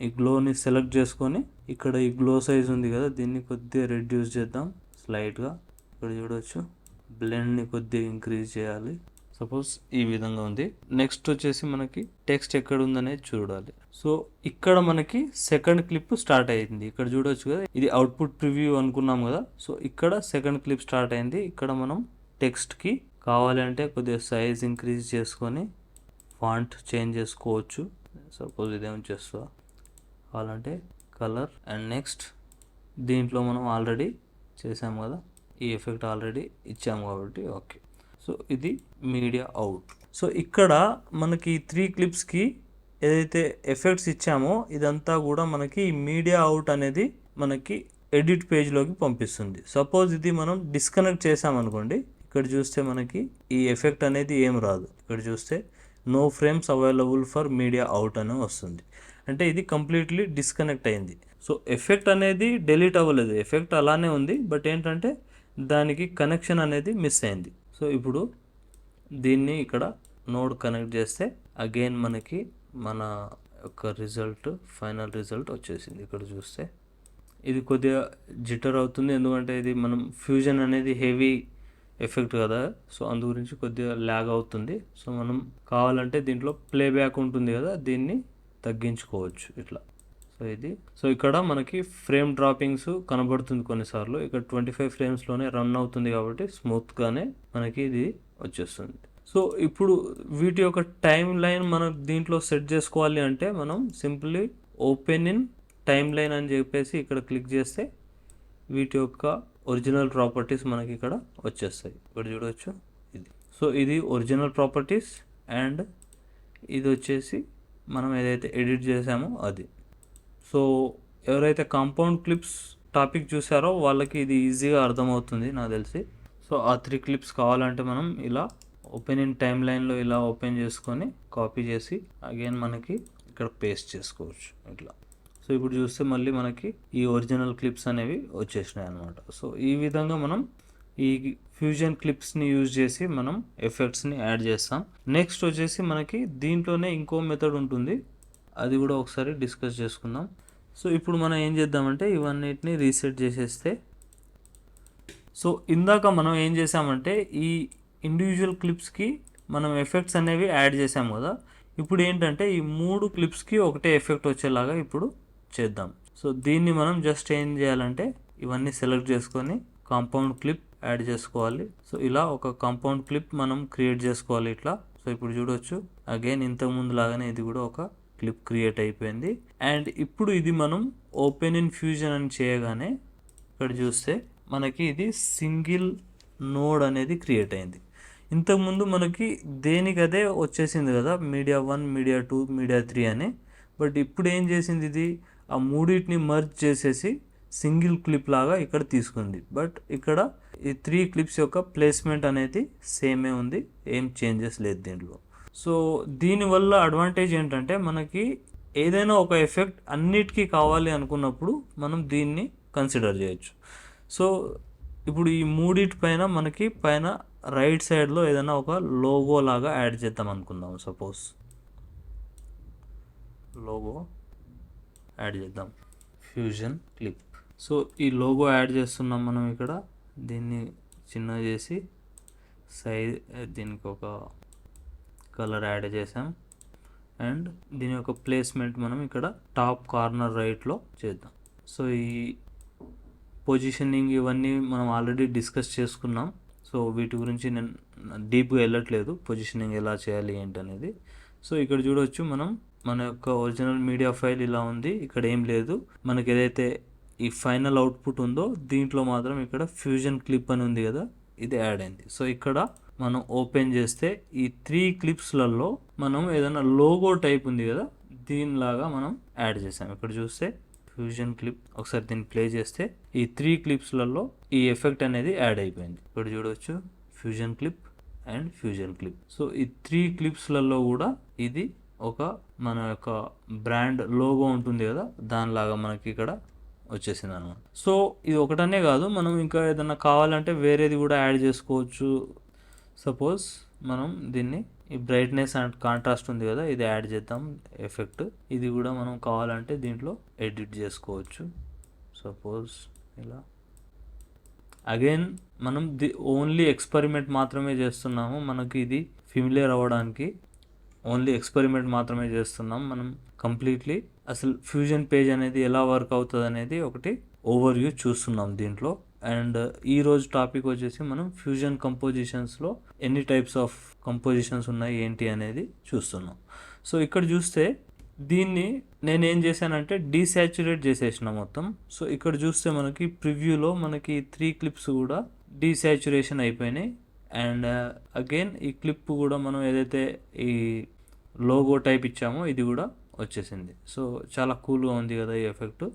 ఈ గ్లోని సెలెక్ట్ చేసుకొని ఇక్కడ ఈ గ్లో సైజ్ ఉంది కదా, దీన్ని కొద్దిగా రెడ్యూస్ చేద్దాం స్లైట్గా. ఇక్కడ చూడవచ్చు బ్లెండ్ని కొద్దిగా ఇంక్రీజ్ చేయాలి. సపోజ్ ఈ విధంగా ఉంది. నెక్స్ట్ వచ్చేసి మనకి టెక్స్ట్ ఎక్కడ ఉందనేది చూడాలి. సో ఇక్కడ మనకి సెకండ్ క్లిప్ స్టార్ట్ అయింది. ఇక్కడ చూడొచ్చు కదా, ఇది అవుట్పుట్ ప్రివ్యూ అనుకున్నాం కదా. సో ఇక్కడ సెకండ్ క్లిప్ స్టార్ట్ అయింది. ఇక్కడ మనం టెక్స్ట్కి కావాలంటే కొద్దిగా సైజ్ ఇంక్రీజ్ చేసుకొని ఫాంట్ చేంజ్ చేసుకోవచ్చు. సపోజ్ ఇదేమో చేస్తా, కావాలంటే కలర్. అండ్ నెక్స్ట్ దీంట్లో మనం ఆల్రెడీ చేసాము కదా, ఈ ఎఫెక్ట్ ఆల్రెడీ ఇచ్చాము కాబట్టి ఓకే. సో ఇది మీడియా అవుట్. సో ఇక్కడ మనకి 3 క్లిప్స్కి ఏదైతే ఎఫెక్ట్స్ ఇచ్చామో ఇదంతా కూడా మనకి ఈ మీడియా అవుట్ అనేది మనకి ఎడిట్ పేజ్లోకి పంపిస్తుంది. సపోజ్ ఇది మనం డిస్కనెక్ట్ చేసామనుకోండి, ఇక్కడ చూస్తే మనకి ఈ ఎఫెక్ట్ అనేది ఏం రాదు. ఇక్కడ చూస్తే no frames available for media out అని వస్తుంది. అంటే ఇది కంప్లీట్లీ డిస్కనెక్ట్ అయింది. సో ఎఫెక్ట్ అనేది డిలీట్ అవ్వలేదు, ఎఫెక్ట్ అలానే ఉంది, బట్ ఏంటంటే దానికి కనెక్షన్ అనేది మిస్ అయింది. సో ఇప్పుడు దీన్ని ఇక్కడ నోడ్ కనెక్ట్ చేస్తే అగైన్ మనకి మన యొక్క రిజల్ట్, ఫైనల్ రిజల్ట్ వచ్చేసింది. ఇక్కడ చూస్తే ఇది కొద్దిగా జిటర్ అవుతుంది, ఎందుకంటే ఇది మనం ఫ్యూజన్ అనేది హెవీ ఎఫెక్ట్ కదా, సో అందు గురించి కొద్దిగా ల్యాగ్ అవుతుంది. సో మనం కావాలంటే దీంట్లో ప్లేబ్యాక్ ఉంటుంది కదా, దీన్ని తగ్గించుకోవచ్చు ఇట్లా. సో ఇక్కడ మనకి ఫ్రేమ్ డ్రాపింగ్స్ కనబడుతుంది కొన్నిసార్లు. ఇక్కడ 25 ఫ్రేమ్స్లోనే రన్ అవుతుంది కాబట్టి స్మూత్గానే మనకి ఇది వచ్చేస్తుంది. సో ఇప్పుడు వీటి యొక్క టైం లైన్ మనం దీంట్లో సెట్ చేసుకోవాలి అంటే మనం simply open in time line అని చెప్పేసి ఇక్కడ క్లిక్ చేస్తే వీటి యొక్క ఒరిజినల్ ప్రాపర్టీస్ మనకి ఇక్కడ వచ్చేస్తాయి. ఇక్కడ చూడవచ్చు ఇది. సో ఇది ఒరిజినల్ ప్రాపర్టీస్ అండ్ ఇది వచ్చేసి మనం ఏదైతే ఎడిట్ చేసామో అది. సో ఎవరైతే కాంపౌండ్ క్లిప్స్ టాపిక్ చూసారో వాళ్ళకి ఇది ఈజీగా అర్థమవుతుంది నాకు తెలిసి. సో ఆ 3 క్లిప్స్ కావాలంటే మనం ఇలా ఓపెన్ ఇన్ టైం లైన్లో ఇలా ఓపెన్ చేసుకొని కాపీ చేసి అగైన్ మనకి ఇక్కడ పేస్ట్ చేసుకోవచ్చు ఇట్లా. సో ఇప్పుడు చూస్తే మళ్ళీ మనకి ఈ ఒరిజినల్ క్లిప్స్ అనేవి వచ్చేసినాయి అనమాట. సో ఈ విధంగా మనం ఈ ఫ్యూజన్ క్లిప్స్ని యూజ్ చేసి మనం ఎఫెక్ట్స్ని యాడ్ చేస్తాం. నెక్స్ట్ వచ్చేసి మనకి దీంట్లోనే ఇంకో మెథడ్ ఉంటుంది, అది కూడా ఒకసారి డిస్కస్ చేసుకుందాం. సో ఇప్పుడు మనం ఏం చేద్దామంటే ఇవన్నిటిని రీసెట్ చేసేస్తే, సో ఇందాక మనం ఏం చేసామంటే ఈ ఇండివిజువల్ క్లిప్స్కి మనం ఎఫెక్ట్స్ అనేవి యాడ్ చేసాము కదా, ఇప్పుడు ఏంటంటే ఈ 3 క్లిప్స్కి ఒకటే ఎఫెక్ట్ వచ్చేలాగా ఇప్పుడు చేద్దాం. సో దీన్ని మనం జస్ట్ ఏం చేయాలంటే ఇవన్నీ సెలెక్ట్ చేసుకొని కాంపౌండ్ క్లిప్ యాడ్ చేసుకోవాలి. సో ఇలా ఒక కాంపౌండ్ క్లిప్ మనం క్రియేట్ చేసుకోవాలి ఇట్లా. సో ఇప్పుడు చూడవచ్చు అగైన్ ఇంతకుముందు లాగానే ఇది కూడా ఒక క్లిప్ క్రియేట్ అయిపోయింది. అండ్ ఇప్పుడు ఇది మనం ఓపెన్ ఇన్ ఫ్యూజన్ అని చేయగానే ఇక్కడ చూస్తే మనకి ఇది సింగిల్ నోడ్ అనేది క్రియేట్ అయింది. ఇంతకుముందు మనకి దేనికదే వచ్చేసింది కదా, మీడియా 1, మీడియా 2, మీడియా 3 అని. బట్ ఇప్పుడు ఏం చేసింది, ఇది ఆ మూడింటిని మర్జ్ చేసేసి సింగిల్ క్లిప్ లాగా ఇక్కడ తీసుకుంది. బట్ ఇక్కడ ఈ 3 క్లిప్స్ యొక్క ప్లేస్మెంట్ అనేది సేమే ఉంది, ఏం చేంజెస్ లేదు దీంట్లో. సో దీనివల్ల అడ్వాంటేజ్ ఏంటంటే మనకి ఏదైనా ఒక ఎఫెక్ట్ అన్నిటికీ కావాలి అనుకున్నప్పుడు మనం దీన్ని కన్సిడర్ చేయొచ్చు. సో ఇప్పుడు ఈ మూడిటి పైన మనకి పైన రైట్ సైడ్లో ఏదైనా ఒక లోగో లాగా యాడ్ చేద్దాం అనుకుందాం. సపోజ్ లోగో యాడ్ చేద్దాం, ఫ్యూజన్ క్లిప్. సో ఈ లోగో యాడ్ చేస్తున్నాం మనం ఇక్కడ. దీన్ని చిన్న చేసి సైజ్, దీనికి ఒక కలర్ యాడ్ చేసాం అండ్ దీని యొక్క ప్లేస్మెంట్ మనం ఇక్కడ టాప్ కార్నర్ రైట్లో చేద్దాం. సో ఈ పొజిషనింగ్ ఇవన్నీ మనం ఆల్రెడీ డిస్కస్ చేసుకున్నాం. సో వీటి గురించి నేను డీప్గా వెళ్ళట్లేదు, పొజిషనింగ్ ఎలా చేయాలి ఏంటనేది. సో ఇక్కడ చూడవచ్చు మనం మన యొక్క ఒరిజినల్ మీడియా ఫైల్ ఇలా ఉంది, ఇక్కడ ఏం లేదు. మనకి ఏదైతే ఈ ఫైనల్ అవుట్పుట్ ఉందో దీంట్లో మాత్రం ఇక్కడ ఫ్యూజన్ క్లిప్ అని ఉంది కదా, ఇది యాడ్ అయింది. సో ఇక్కడ మనం ఓపెన్ చేస్తే ఈ 3 క్లిప్స్లలో మనం ఏదైనా లోగో టైప్ ఉంది కదా, దీనిలాగా మనం యాడ్ చేసాం. ఇక్కడ చూస్తే ఫ్యూజన్ క్లిప్, ఒకసారి దీన్ని ప్లే చేస్తే ఈ 3 క్లిప్స్లలో ఈ ఎఫెక్ట్ అనేది యాడ్ అయిపోయింది. ఇక్కడ చూడవచ్చు fusion clip and fusion clip. So ఈ 3 క్లిప్స్లలో కూడా ఇది ఒక మన యొక్క బ్రాండ్ లోగో ఉంటుంది కదా, దానిలాగా మనకి ఇక్కడ వచ్చేసింది అనమాట. సో ఇది ఒకటనే కాదు, మనం ఇంకా ఏదైనా కావాలంటే వేరేది కూడా యాడ్ చేసుకోవచ్చు. సపోజ్ మనం దీన్ని ఈ బ్రైట్నెస్ అండ్ కాంట్రాస్ట్ ఉంది కదా, ఇది యాడ్ చేద్దాం ఎఫెక్ట్. ఇది కూడా మనం కావాలంటే దీంట్లో ఎడిట్ చేసుకోవచ్చు. సపోజ్ ఇలా. అగైన్ మనం ఓన్లీ ఎక్స్పెరిమెంట్ మాత్రమే చేస్తున్నాము, మనకి ఇది ఫెమిలియర్ అవ్వడానికి ఓన్లీ ఎక్స్పెరిమెంట్ మాత్రమే చేస్తున్నాం. మనం కంప్లీట్లీ అసలు ఫ్యూజన్ పేజ్ అనేది ఎలా వర్క్ అవుతుంది అనేది ఒకటి ఓవర్ వ్యూ చూస్తున్నాం దీంట్లో. అండ్ ఈరోజు టాపిక్ వచ్చేసి మనం ఫ్యూజన్ కంపోజిషన్స్లో ఎన్ని టైప్స్ ఆఫ్ కంపోజిషన్స్ ఉన్నాయి ఏంటి అనేది చూస్తున్నాం. సో ఇక్కడ చూస్తే దీన్ని నేనేం చేశానంటే డీసాచురేట్ చేసేసిన మొత్తం. సో ఇక్కడ చూస్తే మనకి ప్రివ్యూలో మనకి 3 క్లిప్స్ కూడా డీసాచురేషన్ అయిపోయినాయి. అండ్ అగైన్ ఈ క్లిప్ కూడా మనం ఏదైతే ఈ లోగో టైప్ ఇచ్చామో ఇది కూడా వచ్చేసింది. సో చాలా కూల్గా ఉంది కదా ఈ ఎఫెక్ట్.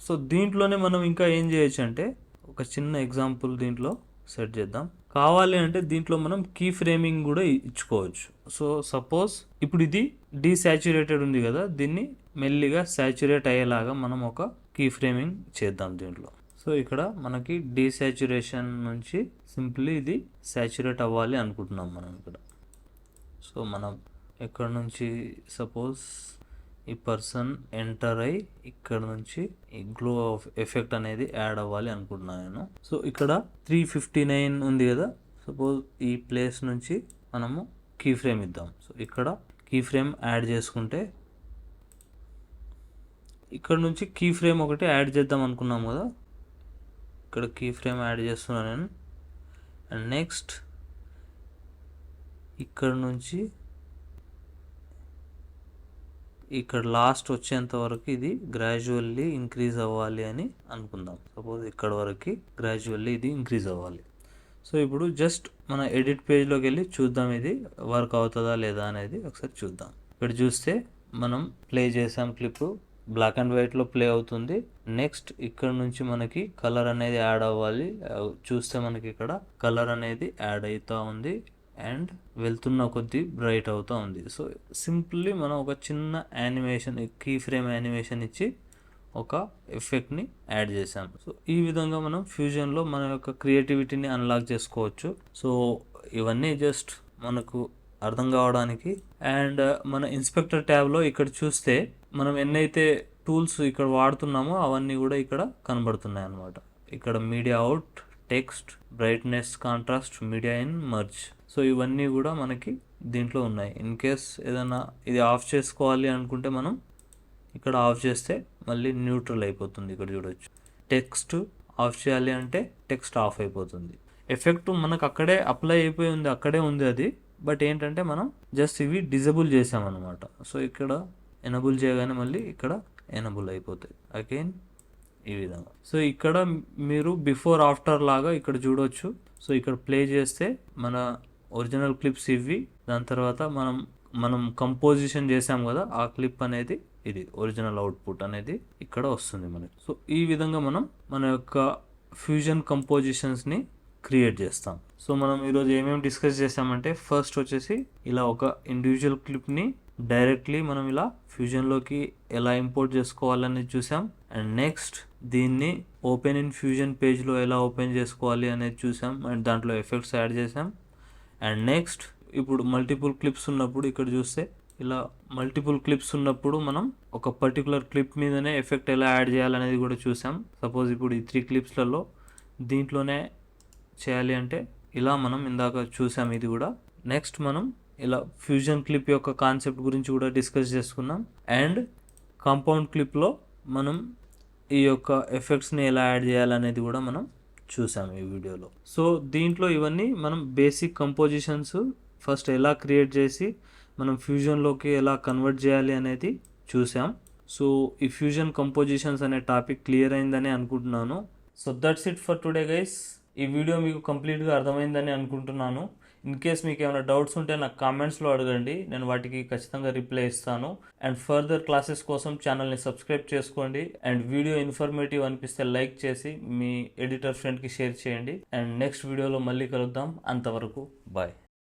సో దీంట్లోనే మనం ఇంకా ఏం చేయొచ్చు అంటే ఒక చిన్న ఎగ్జాంపుల్ దీంట్లో సెట్ చేద్దాం. కావాలి అంటే దీంట్లో మనం కీ ఫ్రేమింగ్ కూడా ఇచ్చుకోవచ్చు. సో సపోజ్ ఇప్పుడు ఇది డీసాచురేటెడ్ ఉంది కదా, దీన్ని మెల్లిగా సాచురేట్ అయ్యేలాగా మనం ఒక కీ ఫ్రేమింగ్ చేద్దాం దీంట్లో. సో ఇక్కడ మనకి డీసాచురేషన్ నుంచి సింప్లీ ఇది సాచురేట్ అవ్వాలి అనుకుంటున్నాం మనం ఇక్కడ. సో మనం ఎక్కడ నుంచి సపోజ్ ఈ పర్సన్ ఎంటర్ అయ్యి ఇక్కడ నుంచి ఈ గ్లో ఆఫ్ ఎఫెక్ట్ అనేది యాడ్ అవ్వాలి అనుకుంటున్నాను నేను. సో ఇక్కడ 359 ఉంది కదా, సపోజ్ ఈ ప్లేస్ నుంచి మనము కీ ఫ్రేమ్ ఇద్దాం. సో ఇక్కడ కీ ఫ్రేమ్ యాడ్ చేసుకుంటే ఇక్కడ నుంచి కీ ఫ్రేమ్ ఒకటి యాడ్ చేద్దాం అనుకున్నాం కదా, ఇక్కడ కీ ఫ్రేమ్ యాడ్ చేస్తున్నాను నేను. అండ్ నెక్స్ట్ ఇక్కడ నుంచి ఇక్కడ లాస్ట్ వచ్చేంత వరకు ఇది గ్రాడ్యువల్లీ ఇంక్రీజ్ అవ్వాలి అని అనుకుందాం. సపోజ్ ఇక్కడ వరకు గ్రాడ్యువల్లీ ఇది ఇంక్రీజ్ అవ్వాలి. సో ఇప్పుడు జస్ట్ మన ఎడిట్ పేజ్లోకి వెళ్ళి చూద్దాం ఇది వర్క్ అవుతుందా లేదా అనేది ఒకసారి చూద్దాం. ఇక్కడ చూస్తే మనం ప్లే చేసాం క్లిప్, బ్లాక్ అండ్ వైట్లో ప్లే అవుతుంది. నెక్స్ట్ ఇక్కడ నుంచి మనకి కలర్ అనేది యాడ్ అవ్వాలి. చూస్తే మనకి ఇక్కడ కలర్ అనేది యాడ్ అవుతూ ఉంది అండ్ వెళ్తున్న కొద్దీ బ్రైట్ అవుతూ ఉంది. సో సింప్లీ మనం ఒక చిన్న యానిమేషన్, కీ ఫ్రేమ్ యానిమేషన్ ఇచ్చి ఒక ఎఫెక్ట్ని యాడ్ చేసాం. సో ఈ విధంగా మనం ఫ్యూజన్లో మన యొక్క క్రియేటివిటీని అన్లాక్ చేసుకోవచ్చు. సో ఇవన్నీ జస్ట్ మనకు అర్థం కావడానికి. అండ్ మన ఇన్స్పెక్టర్ ట్యాబ్లో ఇక్కడ చూస్తే మనం ఎన్నైతే టూల్స్ ఇక్కడ వాడుతున్నామో అవన్నీ కూడా ఇక్కడ కనబడుతున్నాయి అన్నమాట. ఇక్కడ media out, text, brightness, contrast, media in, merge. So ఇవన్నీ కూడా మనకి దీంట్లో ఉన్నాయి. ఇన్ కేస్ ఏదైనా ఇది ఆఫ్ చేసుకోవాలి అనుకుంటే మనం ఇక్కడ ఆఫ్ చేస్తే మళ్ళీ న్యూట్రల్ అయిపోతుంది. ఇక్కడ చూడొచ్చు. టెక్స్ట్ ఆఫ్ చేయాలి అంటే టెక్స్ట్ ఆఫ్ అయిపోతుంది. ఎఫెక్ట్ మనకు అక్కడే అప్లై అయిపోయి ఉంది, అక్కడే ఉంది అది. బట్ ఏంటంటే మనం జస్ట్ ఇవి డిజేబుల్ చేసామన్నమాట. సో ఇక్కడ ఎనబుల్ చేయగానే మళ్ళీ ఇక్కడ ఎనబుల్ అయిపోతాయి అగైన్ ఈ విధంగా. సో ఇక్కడ మీరు బిఫోర్ ఆఫ్టర్ లాగా ఇక్కడ చూడొచ్చు. సో ఇక్కడ ప్లే చేస్తే మన ఒరిజినల్ క్లిప్స్ ఇవి, దాని తర్వాత మనం కంపోజిషన్ చేసాం కదా ఆ క్లిప్ అనేది ఇది ఒరిజినల్ అవుట్పుట్ అనేది ఇక్కడ వస్తుంది మనకి. సో ఈ విధంగా మనం మన యొక్క ఫ్యూజన్ కంపోజిషన్స్ని క్రియేట్ చేస్తాం. సో మనం ఈరోజు ఏమేమి డిస్కస్ చేసామంటే, ఫస్ట్ వచ్చేసి ఇలా ఒక ఇండివిజువల్ క్లిప్ని డైరెక్ట్లీ మనం ఇలా ఫ్యూజన్లోకి ఎలా ఇంపోర్ట్ చేసుకోవాలని చూసాం. అండ్ నెక్స్ట్ దీన్ని ఓపెన్ ఇన్ ఫ్యూజన్ పేజ్లో ఎలా ఓపెన్ చేసుకోవాలి అనేది చూసాం. అండ్ దాంట్లో ఎఫెక్ట్స్ యాడ్ చేసాం. అండ్ నెక్స్ట్ ఇప్పుడు మల్టిపుల్ క్లిప్స్ ఉన్నప్పుడు ఇక్కడ చూస్తే ఇలా మల్టిపుల్ క్లిప్స్ ఉన్నప్పుడు మనం ఒక పర్టికులర్ క్లిప్ మీదనే ఎఫెక్ట్ ఎలా యాడ్ చేయాలనేది కూడా చూసాం. సపోజ్ ఇప్పుడు ఈ 3 క్లిప్స్లలో దీంట్లోనే చేయాలి అంటే ఇలా మనం ఇందాక చూసాం ఇది కూడా. నెక్స్ట్ మనం ఇలా ఫ్యూజన్ క్లిప్ యొక్క కాన్సెప్ట్ గురించి కూడా డిస్కస్ చేసుకున్నాం. అండ్ కాంపౌండ్ క్లిప్లో మనం ఈ యొక్క ఎఫెక్ట్స్ని ఎలా యాడ్ చేయాలనేది కూడా మనం చూసాం ఈ వీడియోలో. సో దీంట్లో ఇవన్నీ మనం బేసిక్ కంపోజిషన్స్ ఫస్ట్ ఎలా క్రియేట్ చేసి మనం ఫ్యూజన్లోకి ఎలా కన్వర్ట్ చేయాలి అనేది చూసాం. సో ఈ ఫ్యూజన్ కంపోజిషన్స్ అనే టాపిక్ క్లియర్ అయిందని అనుకుంటున్నాను. So that's it for today guys. ఈ వీడియో మీకు కంప్లీట్గా అర్థమైందని అనుకుంటున్నాను. ఇన్ కేస్ మీకు ఏమైనా డౌట్స్ ఉంటే నాకు కామెంట్స్లో అడగండి, నేను వాటికి ఖచ్చితంగా రిప్లై ఇస్తాను. అండ్ ఫర్దర్ క్లాసెస్ కోసం ఛానల్ని సబ్స్క్రైబ్ చేసుకోండి. అండ్ వీడియో ఇన్ఫర్మేటివ్ అనిపిస్తే లైక్ చేసి మీ ఎడిటర్ ఫ్రెండ్కి షేర్ చేయండి. అండ్ నెక్స్ట్ వీడియోలో మళ్ళీ కలుద్దాం. అంతవరకు బాయ్.